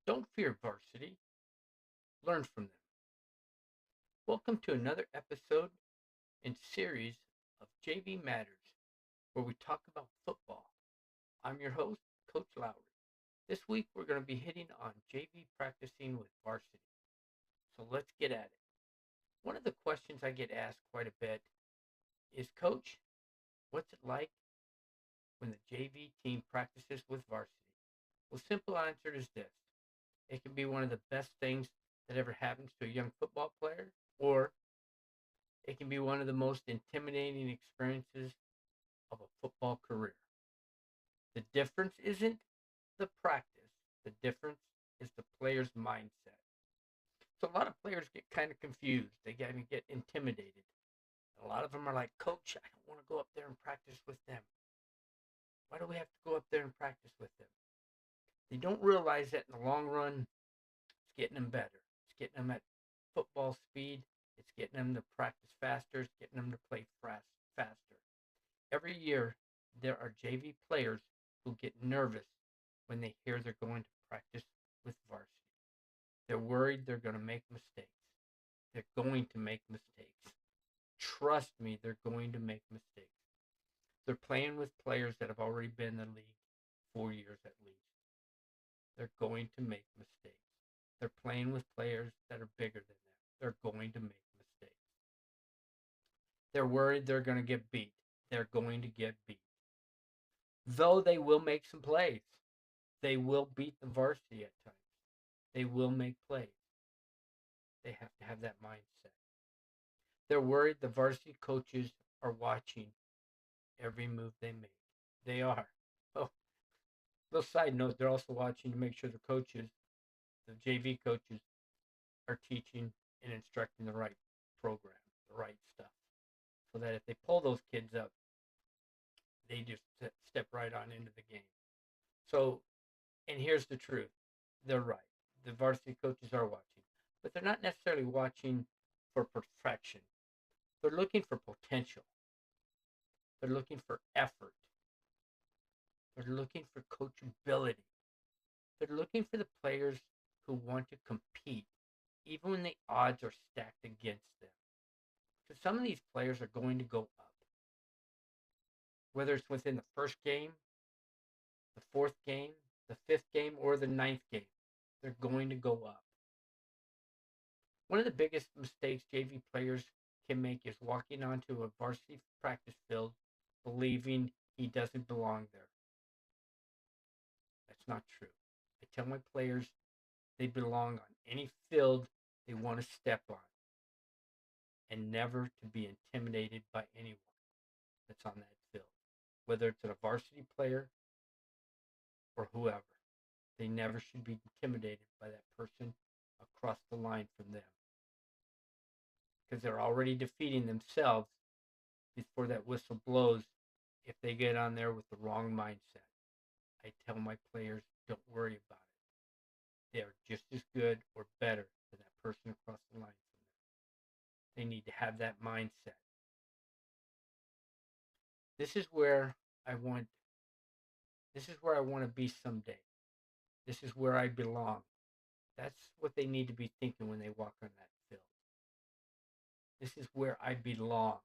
Don't fear varsity, learn from them. Welcome to another episode and series of JV Matters, where we talk about football. I'm your host, Coach Lowry. This week we're going to be hitting on JV practicing with varsity. So let's get at it. One of the questions I get asked quite a bit is, Coach, what's it like when the JV team practices with varsity? Well, simple answer is this. It can be one of the best things that ever happens to a young football player, or it can be one of the most intimidating experiences of a football career. The difference isn't the practice, the difference is the player's mindset. So a lot of players get kind of confused, they get intimidated. A lot of them are like, Coach, I don't want to go up there and practice with them. Why do we have to go up there and practice with them? They don't realize that in the long run, it's getting them better. It's getting them at football speed. It's getting them to practice faster. It's getting them to play faster. Every year, there are JV players who get nervous when they hear they're going to practice with varsity. They're worried they're going to make mistakes. They're going to make mistakes. Trust me, they're going to make mistakes. They're playing with players that have already been in the league 4 years at least. They're going to make mistakes. They're playing with players that are bigger than them. They're going to make mistakes. They're worried they're going to get beat. They're going to get beat. Though they will make some plays. They will beat the varsity at times. They will make plays. They have to have that mindset. They're worried the varsity coaches are watching every move they make. They are. Oh, little side note, they're also watching to make sure the coaches, the JV coaches, are teaching and instructing the right program, the right stuff. So that if they pull those kids up, they just step right on into the game. So, and here's the truth. They're right. The varsity coaches are watching, but they're not necessarily watching for perfection. They're looking for potential. They're looking for effort. They're looking for coachability. They're looking for the players who want to compete, even when the odds are stacked against them. Because some of these players are going to go up. Whether it's within the first game, the fourth game, the fifth game, or the ninth game, they're going to go up. One of the biggest mistakes JV players can make is walking onto a varsity practice field believing he doesn't belong there. That's not true. I tell my players they belong on any field they want to step on and never to be intimidated by anyone that's on that field, whether it's a varsity player or whoever. They never should be intimidated by that person across the line from them because they're already defeating themselves before that whistle blows if they get on there with the wrong mindset. I tell my players, don't worry about it. They are just as good or better than that person across the line from them. They need to have that mindset. This is where I want this is where I want to be someday. This is where I belong. That's what they need to be thinking when they walk on that field. This is where I belong.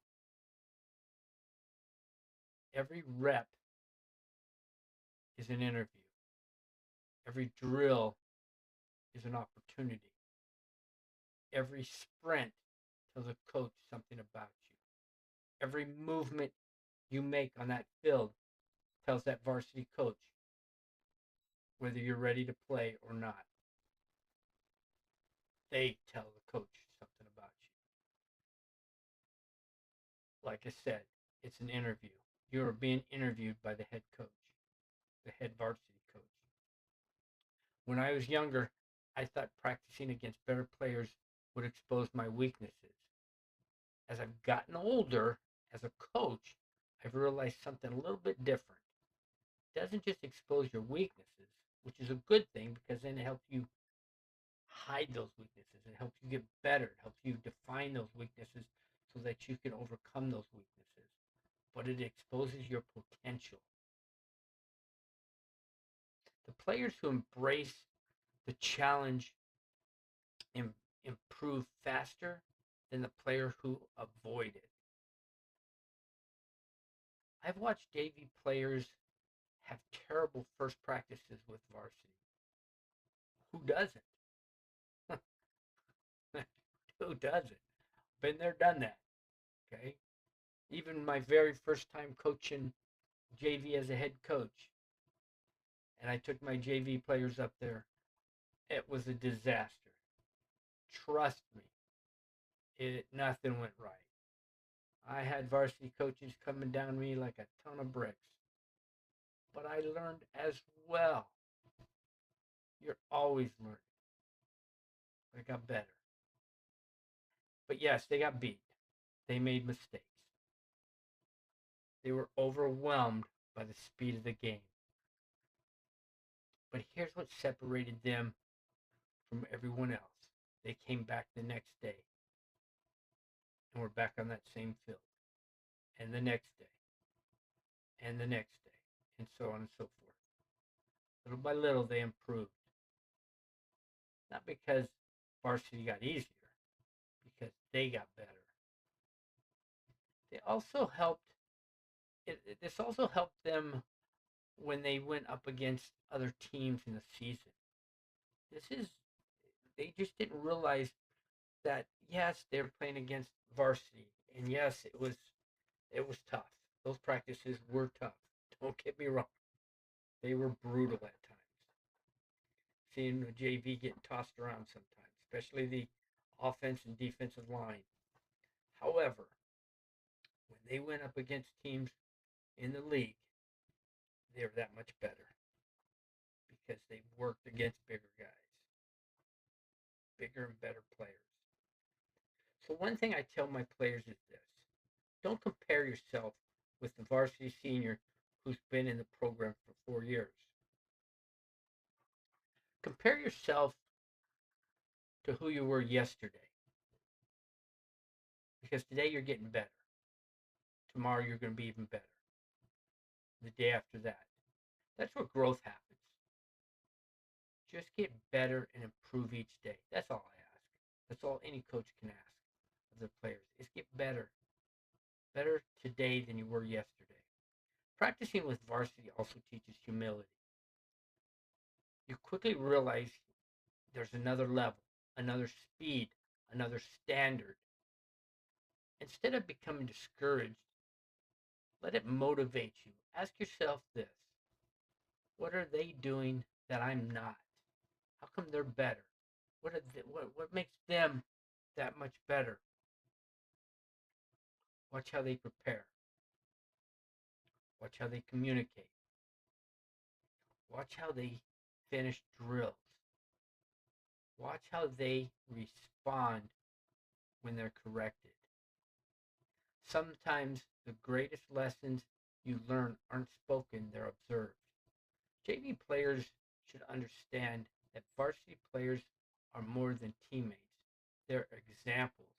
Every rep is an interview. Every drill is an opportunity. Every sprint tells a coach something about you. Every movement you make on that field tells that varsity coach whether you're ready to play or not. They tell the coach something about you. Like I said, it's an interview. You are being interviewed by the head coach, the head varsity coach. When I was younger, I thought practicing against better players would expose my weaknesses. As I've gotten older as a coach, I've realized something a little bit different. It doesn't just expose your weaknesses, which is a good thing because then it helps you hide those weaknesses. It helps you get better. It helps you define those weaknesses so that you can overcome those weaknesses. But it exposes your potential. The players who embrace the challenge improve faster than the player who avoided. I've watched JV players have terrible first practices with varsity. Who doesn't? Who doesn't? Been there, done that. Okay. Even my very first time coaching JV as a head coach, and I took my JV players up there, it was a disaster. Trust me, nothing went right. I had varsity coaches coming down me like a ton of bricks, but I learned as well. You're always learning. I got better. But yes, they got beat. They made mistakes. They were overwhelmed by the speed of the game. But here's what separated them from everyone else. They came back the next day and were back on that same field. And the next day. And the next day. And so on and so forth. Little by little, they improved. Not because varsity got easier, because they got better. They also helped, this also helped them when they went up against other teams in the season. They just didn't realize that, yes, they were playing against varsity. And yes, it was tough. Those practices were tough. Don't get me wrong. They were brutal at times. Seeing the JV getting tossed around sometimes, especially the offense and defensive line. However, when they went up against teams in the league, they were that much better because they worked against bigger guys, bigger and better players. So one thing I tell my players is this: don't compare yourself with the varsity senior who's been in the program for 4 years. Compare yourself to who you were yesterday, because today you're getting better. Tomorrow you're going to be even better. The day after that. That's where growth happens. Just get better and improve each day. That's all I ask. That's all any coach can ask of their players is get better. Better today than you were yesterday. Practicing with varsity also teaches humility. You quickly realize there's another level, another speed, another standard. Instead of becoming discouraged, let it motivate you. Ask yourself this: what are they doing that I'm not? How come they're better? What makes them that much better? Watch how they prepare. Watch how they communicate. Watch how they finish drills. Watch how they respond when they're corrected. Sometimes the greatest lessons you learn aren't spoken, they're observed. JV players should understand that varsity players are more than teammates. They're examples.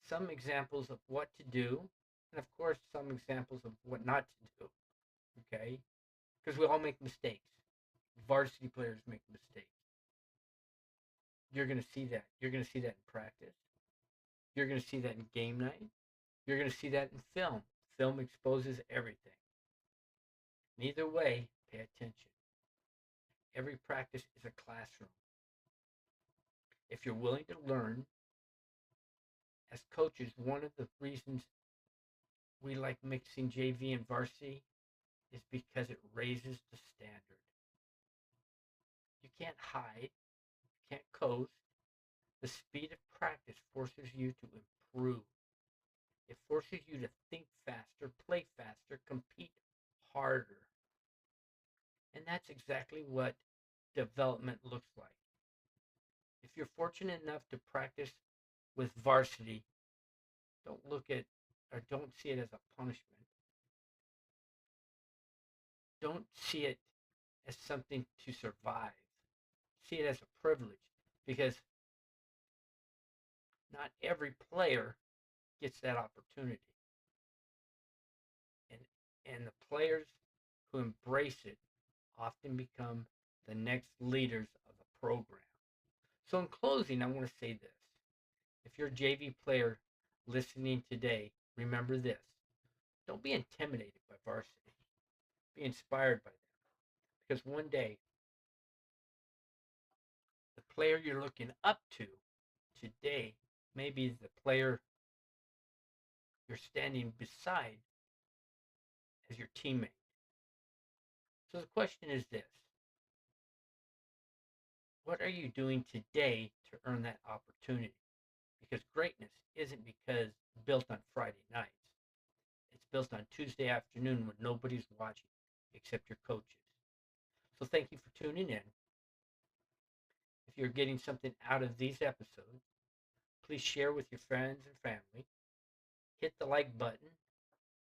Some examples of what to do, and of course, some examples of what not to do. Okay? Because we all make mistakes. Varsity players make mistakes. You're going to see that. You're going to see that in practice. You're going to see that in game night. You're going to see that in film. Film exposes everything. Neither way, pay attention. Every practice is a classroom. If you're willing to learn, as coaches, one of the reasons we like mixing JV and varsity is because it raises the standard. You can't hide. You can't coast. The speed of practice forces you to improve. It forces you to think faster, play faster, compete harder. And that's exactly what development looks like. If you're fortunate enough to practice with varsity, don't look at or don't see it as a punishment. Don't see it as something to survive. See it as a privilege because not every player gets that opportunity. And and the players who embrace it often become the next leaders of the program. So, in closing, I want to say this. If you're a JV player listening today, remember this. Don't be intimidated by varsity. Be inspired by them. Because one day, the player you're looking up to today may be the player you're standing beside as your teammate. So the question is this. What are you doing today to earn that opportunity? Because greatness isn't because built on Friday nights. It's built on Tuesday afternoon when nobody's watching except your coaches. So thank you for tuning in. If you're getting something out of these episodes, please share with your friends and family. Hit the like button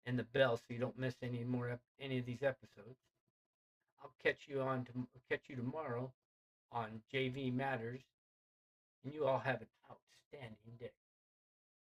and the bell so you don't miss any of these episodes. I'll catch you tomorrow on JV Matters, and you all have an out.